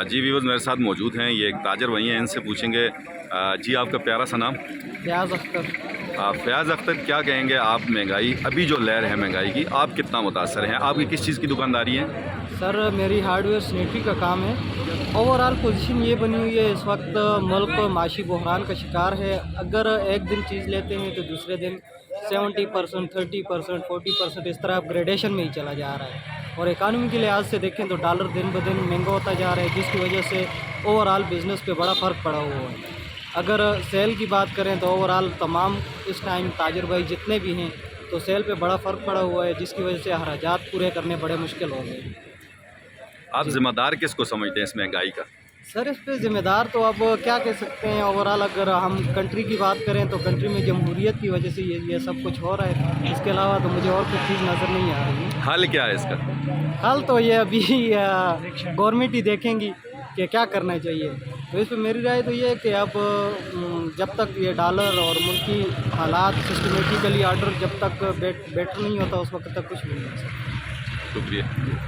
जी viewers मेरे साथ मौजूद हैं, ये एक ताजर वही हैं, इनसे पूछेंगे। जी आपका प्यारा सा नाम? फयाज़ अख्तर। फयाज़ अख्तर, क्या कहेंगे आप महंगाई, अभी जो लहर है महंगाई की, आप कितना मुतासर हैं? आपकी किस चीज़ की दुकानदारी है? सर मेरी हार्डवेयर सैनिटरी का काम है। ओवरऑल पोजीशन ये बनी हुई है, इस वक्त मुल्क माशी बहरान का शिकार है। अगर एक दिन चीज़ लेते हैं तो दूसरे दिन 70%, 30%, 40% इस तरह अपग्रेडेशन में ही चला जा रहा है। और इकानमी के लिहाज से देखें तो डॉलर दिन ब दिन महंगा होता जा रहा है, जिसकी वजह से ओवरऑल बिज़नेस पे बड़ा फ़र्क पड़ा हुआ है। अगर सेल की बात करें तो ओवरऑल तमाम इस टाइम ताजर भाई जितने भी हैं, तो सेल पे बड़ा फ़र्क पड़ा हुआ है, जिसकी वजह से अखराजात पूरे करने बड़े मुश्किल हो गए। आप ज़िम्मेदार किसको समझते हैं इस महंगाई का? सर इस पे ज़िम्मेदार तो अब क्या कह सकते हैं। ओवरऑल अगर हम कंट्री की बात करें तो कंट्री में जमहूरियत की वजह से ये सब कुछ हो रहा है। इसके अलावा तो मुझे और कुछ चीज़ नज़र नहीं आ रही है। हल क्या है इसका? हाल तो ये अभी गवर्नमेंट ही देखेंगी कि क्या करना चाहिए। तो इस पर मेरी राय तो ये है कि अब जब तक ये डॉलर और मुल्की हालात सिस्टमेटिकली ऑर्डर जब तक बेटर नहीं होता, उस वक्त तक कुछ भी नहीं हो सकता। शुक्रिया।